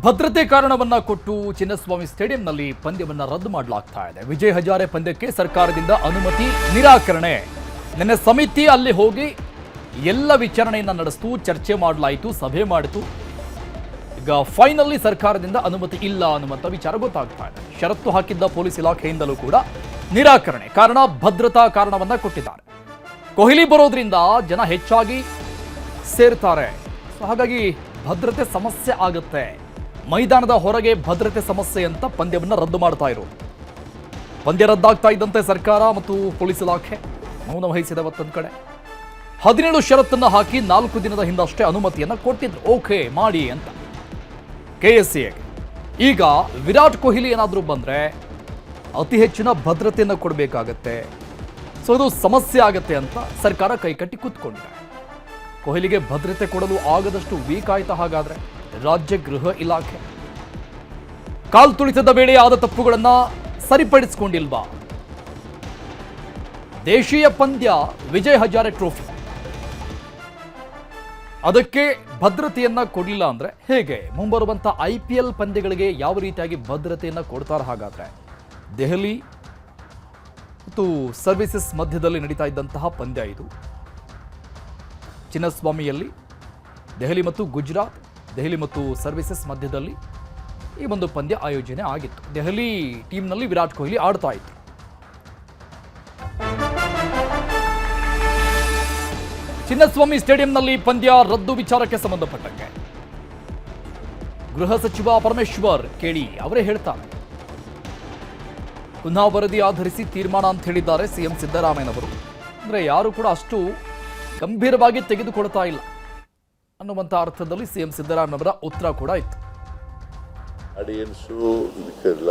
ಭದ್ರತೆ ಕಾರಣವನ್ನ ಕೊಟ್ಟು ಚಿನ್ನಸ್ವಾಮಿ ಸ್ಟೇಡಿಯಂನಲ್ಲಿ ಪಂದ್ಯವನ್ನ ರದ್ದು ಮಾಡಲಾಗ್ತಾ ಇದೆ. ವಿಜಯ್ ಹಜಾರೆ ಪಂದ್ಯಕ್ಕೆ ಸರ್ಕಾರದಿಂದ ಅನುಮತಿ ನಿರಾಕರಣೆ. ನಿನ್ನೆ ಸಮಿತಿ ಅಲ್ಲಿ ಹೋಗಿ ಎಲ್ಲ ವಿಚಾರಣೆಯನ್ನ ನಡೆಸಿತು, ಚರ್ಚೆ ಮಾಡಲಾಯಿತು, ಸಭೆ ಮಾಡಿತು. ಈಗ ಫೈನಲಿ ಸರ್ಕಾರದಿಂದ ಅನುಮತಿ ಇಲ್ಲ ಅನ್ನುವಂಥ ವಿಚಾರ ಗೊತ್ತಾಗ್ತಾ ಇದೆ. ಷರತ್ತು ಹಾಕಿದ್ದ ಪೊಲೀಸ್ ಇಲಾಖೆಯಿಂದಲೂ ಕೂಡ ನಿರಾಕರಣೆ. ಕಾರಣ ಭದ್ರತಾ ಕಾರಣವನ್ನ ಕೊಟ್ಟಿದ್ದಾರೆ. ಕೊಹ್ಲಿ ಬರೋದ್ರಿಂದ ಜನ ಹೆಚ್ಚಾಗಿ ಸೇರ್ತಾರೆ, ಹಾಗಾಗಿ ಭದ್ರತೆ ಸಮಸ್ಯೆ ಆಗುತ್ತೆ. ಮೈದಾನದ ಹೊರಗೆ ಭದ್ರತೆ ಸಮಸ್ಯೆ ಅಂತ ಪಂದ್ಯವನ್ನು ರದ್ದು ಮಾಡ್ತಾ ಇರೋದು. ಪಂದ್ಯ ರದ್ದಾಗ್ತಾ ಇದ್ದಂತೆ ಸರ್ಕಾರ ಮತ್ತು ಪೊಲೀಸ್ ಇಲಾಖೆ ಮೌನ ವಹಿಸಿದ ಮತ್ತೊಂದು ಕಡೆ 17 ಷರತ್ತನ್ನು ಹಾಕಿ 4 ದಿನದ ಹಿಂದಷ್ಟೇ ಅನುಮತಿಯನ್ನು ಕೊಟ್ಟಿದ್ರು. ಓಕೆ ಮಾಡಿ ಅಂತ KSCA. ಈಗ ವಿರಾಟ್ ಕೊಹ್ಲಿ ಏನಾದರೂ ಬಂದ್ರೆ ಅತಿ ಹೆಚ್ಚಿನ ಭದ್ರತೆಯನ್ನು ಕೊಡಬೇಕಾಗತ್ತೆ, ಸೊ ಇದು ಸಮಸ್ಯೆ ಆಗತ್ತೆ ಅಂತ ಸರ್ಕಾರ ಕೈಕಟ್ಟಿ ಕೂತ್ಕೊಂಡಿದೆ. ಕೊಹ್ಲಿಗೆ ಭದ್ರತೆ ಕೊಡಲು ಆಗದಷ್ಟು ವೀಕ್ ಆಯ್ತಾ ಹಾಗಾದ್ರೆ ರಾಜ್ಯ ಗೃಹ ಇಲಾಖೆ? ಕಾಲ್ ತುಳಿತದ ವೇಳೆ ಆದ ತಪ್ಪುಗಳನ್ನ ಸರಿಪಡಿಸಿಕೊಂಡಿಲ್ವಾ? ದೇಶೀಯ ಪಂದ್ಯ ವಿಜಯ್ ಹಜಾರೆ ಟ್ರೋಫಿ, ಅದಕ್ಕೆ ಭದ್ರತೆಯನ್ನ ಕೊಡಲಿಲ್ಲ ಅಂದ್ರೆ ಹೇಗೆ? ಮುಂಬರುವಂತ IPL ಪಂದ್ಯಗಳಿಗೆ ಯಾವ ರೀತಿಯಾಗಿ ಭದ್ರತೆಯನ್ನ ಕೊಡ್ತಾರೆ ಹಾಗಾದ್ರೆ? ದೆಹಲಿ ಮತ್ತು ಸರ್ವಿಸಸ್ ಮಧ್ಯದಲ್ಲಿ ನಡೀತಾ ಇದ್ದಂತಹ ಪಂದ್ಯ ಇದು. ಚಿನ್ನಸ್ವಾಮಿಯಲ್ಲಿ ದೆಹಲಿ ಮತ್ತು ಗುಜರಾತ್, ದೆಹಲಿ ಮತ್ತು ಸರ್ವಿಸಸ್ ಮಧ್ಯದಲ್ಲಿ ಈ ಒಂದು ಪಂದ್ಯ ಆಯೋಜನೆ ಆಗಿತ್ತು. ದೆಹಲಿ ಟೀಮ್ನಲ್ಲಿ ವಿರಾಟ್ ಕೊಹ್ಲಿ ಆಡ್ತಾ ಇತ್ತು. ಚಿನ್ನಸ್ವಾಮಿ ಸ್ಟೇಡಿಯಂನಲ್ಲಿ ಪಂದ್ಯ ರದ್ದು ವಿಚಾರಕ್ಕೆ ಸಂಬಂಧಪಟ್ಟಂತೆ ಗೃಹ ಸಚಿವ ಪರಮೇಶ್ವರ್ ಕೇಳಿ ಅವರೇ ಹೇಳ್ತಾರೆ. ಪುನಃ ವರದಿ ಆಧರಿಸಿ ತೀರ್ಮಾನ ಅಂತ ಹೇಳಿದ್ದಾರೆ ಸಿಎಂ ಸಿದ್ದರಾಮಯ್ಯನವರು. ಅಂದ್ರೆ ಯಾರು ಕೂಡ ಅಷ್ಟು ಗಂಭೀರವಾಗಿ ತೆಗೆದುಕೊಳ್ತಾ ಇಲ್ಲ ಅನ್ನುವಂಥ ಅರ್ಥದಲ್ಲಿ ಸಿಎಂ ಸಿದ್ದರಾಮಯ್ಯನವರ ಉತ್ತರ ಕೂಡ ಇತ್ತು. ಆಡಿಯನ್ಸು ಇದಕ್ಕೆಲ್ಲ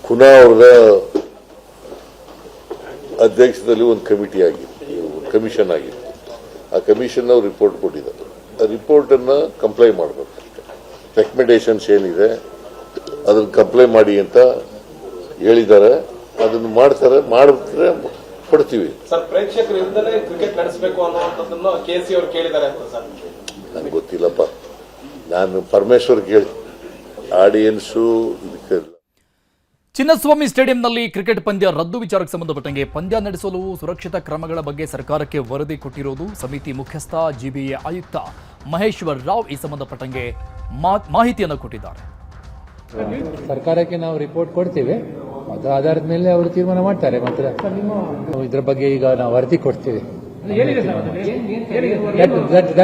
ಕುನಾ ಅವರ ಅಧ್ಯಕ್ಷದಲ್ಲಿ ಒಂದು ಕಮಿಟಿ ಆಗಿತ್ತು, ಕಮಿಷನ್ ಆಗಿತ್ತು. ಆ ಕಮಿಷನ್ ಅವ್ರು ರಿಪೋರ್ಟ್ ಕೊಟ್ಟಿದ್ದಾರೆ. ಆ ರಿಪೋರ್ಟನ್ನು ಕಂಪ್ಲೈ ಮಾಡಬೇಕು. ರೆಕಮೆಂಡೇಶನ್ಸ್ ಏನಿದೆ ಅದನ್ನು ಕಂಪ್ಲೈ ಮಾಡಿ ಅಂತ ಹೇಳಿದ್ದಾರೆ. ಅದನ್ನು ಮಾಡ್ತಾರೆ, ಮಾಡಿದ್ರೆ ಕೊಡ್ತೀವಿ. ಸರ್, ಪ್ರೇಕ್ಷಕರಿಂದಲೇ ಕ್ರಿಕೆಟ್ ನಡೆಸಬೇಕು ಅನ್ನುವಂಥದ್ದನ್ನು KC ಅವರು ಕೇಳಿದ್ದಾರೆ ಅಂತ ಸರ್? ನಂಗೆ ಗೊತ್ತಿಲ್ಲಪ್ಪ, ನಾನು ಪರಮೇಶ್ವರ್ ಕೇಳಿ ಆಡಿಯನ್ಸು ಇದಕ್ಕೆಲ್ಲ. ಚಿನ್ನಸ್ವಾಮಿ ಸ್ಟೇಡಿಯಂನಲ್ಲಿ ಕ್ರಿಕೆಟ್ ಪಂದ್ಯ ರದ್ದು ವಿಚಾರಕ್ಕೆ ಸಂಬಂಧಪಟ್ಟಂಗೆ ಪಂದ್ಯ ನಡೆಸಲು ಸುರಕ್ಷತಾ ಕ್ರಮಗಳ ಬಗ್ಗೆ ಸರ್ಕಾರಕ್ಕೆ ವರದಿ ಕೊಟ್ಟಿರೋದು ಸಮಿತಿ ಮುಖ್ಯಸ್ಥ GBA ಆಯುಕ್ತ ಮಹೇಶ್ವರ್ ರಾವ್ ಈ ಸಂಬಂಧಪಟ್ಟಂಗೆ ಮಾಹಿತಿಯನ್ನು ಕೊಟ್ಟಿದ್ದಾರೆ. ಸರ್ಕಾರಕ್ಕೆ ನಾವು ರಿಪೋರ್ಟ್ ಕೊಡ್ತೀವಿ, ಅದರ ಆಧಾರದ ಮೇಲೆ ಅವರು ತೀರ್ಮಾನ ಮಾಡ್ತಾರೆ. ಮಾತ್ರ ಇದರ ಬಗ್ಗೆ ಈಗ ನಾವು ವರದಿ ಕೊಡ್ತೀವಿ.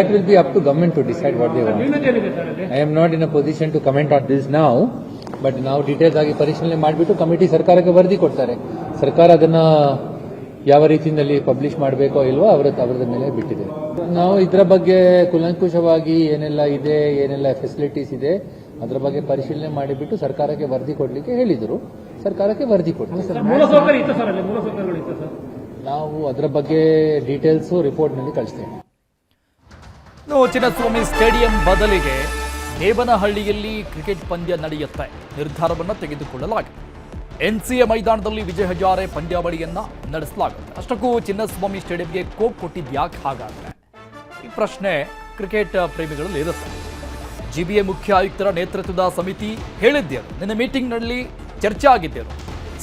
That will be up to government to decide what they want. I am not in a position to comment on this now, but ನಾವು ಡೀಟೇಲ್ಸ್ ಆಗಿ ಪರಿಶೀಲನೆ ಮಾಡಿಬಿಟ್ಟು ಕಮಿಟಿ ಸರ್ಕಾರಕ್ಕೆ ವರದಿ ಕೊಡ್ತಾರೆ. ಸರ್ಕಾರ ಅದನ್ನ ಯಾವ ರೀತಿಯಲ್ಲಿ ಪಬ್ಲಿಷ್ ಮಾಡಬೇಕೋ ಇಲ್ವೋ ಅವರದ ಮೇಲೆ ಬಿಟ್ಟಿದೆ. ನಾವು ಇದರ ಬಗ್ಗೆ ಕುಲಂಕುಷವಾಗಿ ಏನೆಲ್ಲ ಇದೆ, ಏನೆಲ್ಲ ಫೆಸಿಲಿಟೀಸ್ ಇದೆ ಅದರ ಬಗ್ಗೆ ಪರಿಶೀಲನೆ ಮಾಡಿಬಿಟ್ಟು ಸರ್ಕಾರಕ್ಕೆ ವರದಿ ಕೊಡ್ಲಿಕ್ಕೆ ಹೇಳಿದ್ರು. ಸರ್ಕಾರಕ್ಕೆ ವರದಿ ಕೊಡ್ತೀವಿ. ನಾವು ಅದರ ಬಗ್ಗೆ ಡೀಟೇಲ್ಸ್ ರಿಪೋರ್ಟ್ ನಲ್ಲಿ ಕಳಿಸ್ತೇವೆ. ಚಿನ್ನಸ್ವಾಮಿ ಸ್ಟೇಡಿಯಂ ಬದಲಿಗೆ ದೇವನಹಳ್ಳಿಯಲ್ಲಿ ಕ್ರಿಕೆಟ್ ಪಂದ್ಯ ನಡೆಯುತ್ತೆ ನಿರ್ಧಾರವನ್ನು ತೆಗೆದುಕೊಳ್ಳಲಾಗಿದೆ. NCA ಮೈದಾನದಲ್ಲಿ ವಿಜಯ್ ಹಜಾರೆ ಪಂದ್ಯಾವಳಿಯನ್ನ ನಡೆಸಲಾಗುತ್ತೆ. ಅಷ್ಟಕ್ಕೂ ಚಿನ್ನಸ್ವಾಮಿ ಸ್ಟೇಡಿಯಂಗೆ ಕೋಕ್ ಕೊಟ್ಟಿದ್ಯಾಕೆ ಹಾಗಾದ್ರೆ? ಈ ಪ್ರಶ್ನೆ ಕ್ರಿಕೆಟ್ ಪ್ರೇಮಿಗಳಲ್ಲಿ ಇರುತ್ತೆ. GBA ಮುಖ್ಯ ಆಯುಕ್ತರ ನೇತೃತ್ವದ ಸಮಿತಿ ಹೇಳಿದ್ದೇನು, ನಿನ್ನೆ ಮೀಟಿಂಗ್ನಲ್ಲಿ ಚರ್ಚೆ ಆಗಿದ್ದೇನು,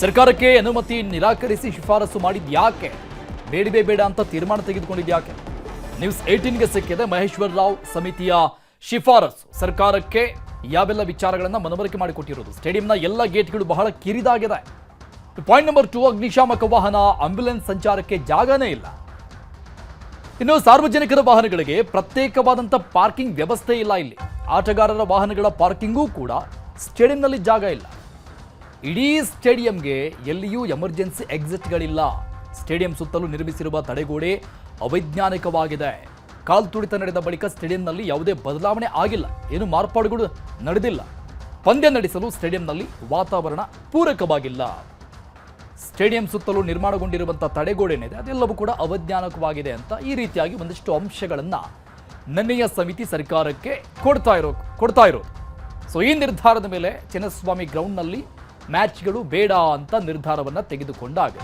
ಸರ್ಕಾರಕ್ಕೆ ಅನುಮತಿ ನಿರಾಕರಿಸಿ ಶಿಫಾರಸು ಮಾಡಿದ್ಯಾಕೆ, ಬೇಡವೇ ಬೇಡ ಅಂತ ತೀರ್ಮಾನ ತೆಗೆದುಕೊಂಡಿದ್ಯಾಕೆ? ನ್ಯೂಸ್ 18ಗೆ ಸಿಕ್ಕಿದೆ ಮಹೇಶ್ವರ್ ರಾವ್ ಸಮಿತಿಯ ಶಿಫಾರಸು. ಸರ್ಕಾರಕ್ಕೆ ಯಾವೆಲ್ಲ ವಿಚಾರಗಳನ್ನು ಮನವರಿಕೆ ಮಾಡಿಕೊಟ್ಟಿರೋದು. ಸ್ಟೇಡಿಯಂನ ಎಲ್ಲ ಗೇಟ್ಗಳು ಬಹಳ ಕಿರಿದಾಗಿದೆ. ಪಾಯಿಂಟ್ ನಂಬರ್ 2, ಅಗ್ನಿಶಾಮಕ ವಾಹನ, ಆಂಬ್ಯುಲೆನ್ಸ್ ಸಂಚಾರಕ್ಕೆ ಜಾಗನೇ ಇಲ್ಲ. ಇನ್ನು ಸಾರ್ವಜನಿಕರ ವಾಹನಗಳಿಗೆ ಪ್ರತ್ಯೇಕವಾದಂಥ ಪಾರ್ಕಿಂಗ್ ವ್ಯವಸ್ಥೆ ಇಲ್ಲ. ಇಲ್ಲಿ ಆಟಗಾರರ ವಾಹನಗಳ ಪಾರ್ಕಿಂಗೂ ಕೂಡ ಸ್ಟೇಡಿಯಂನಲ್ಲಿ ಜಾಗ ಇಲ್ಲ. ಇಡೀ ಸ್ಟೇಡಿಯಂಗೆ ಎಲ್ಲಿಯೂ ಎಮರ್ಜೆನ್ಸಿ ಎಕ್ಸಿಟ್ಗಳಿಲ್ಲ. ಸ್ಟೇಡಿಯಂ ಸುತ್ತಲೂ ನಿರ್ಮಿಸಿರುವ ತಡೆಗೋಡೆ ಅವೈಜ್ಞಾನಿಕವಾಗಿದೆ. ಕಾಲ್ ತುಳಿತ ನಡೆದ ಬಳಿಕ ಸ್ಟೇಡಿಯಂನಲ್ಲಿ ಯಾವುದೇ ಬದಲಾವಣೆ ಆಗಿಲ್ಲ, ಏನು ಮಾರ್ಪಾಡುಗಳು ನಡೆದಿಲ್ಲ. ಪಂದ್ಯ ನಡೆಸಲು ಸ್ಟೇಡಿಯಂನಲ್ಲಿ ವಾತಾವರಣ ಪೂರಕವಾಗಿಲ್ಲ. ಸ್ಟೇಡಿಯಂ ಸುತ್ತಲೂ ನಿರ್ಮಾಣಗೊಂಡಿರುವಂತಹ ತಡೆಗೋಡೆ ಏನಿದೆ ಅದೆಲ್ಲವೂ ಕೂಡ ಅವೈಜ್ಞಾನಿಕವಾಗಿದೆ ಅಂತ ಈ ರೀತಿಯಾಗಿ ಒಂದಿಷ್ಟು ಅಂಶಗಳನ್ನ ನೆನ್ನೆಯ ಸಮಿತಿ ಸರ್ಕಾರಕ್ಕೆ ಕೊಡ್ತಾ ಇರೋದು. ಸೊ ಈ ನಿರ್ಧಾರದ ಮೇಲೆ ಚಿನ್ನಸ್ವಾಮಿ ಗ್ರೌಂಡ್ನಲ್ಲಿ ಮ್ಯಾಚ್ಗಳು ಬೇಡ ಅಂತ ನಿರ್ಧಾರವನ್ನ ತೆಗೆದುಕೊಂಡಾಗ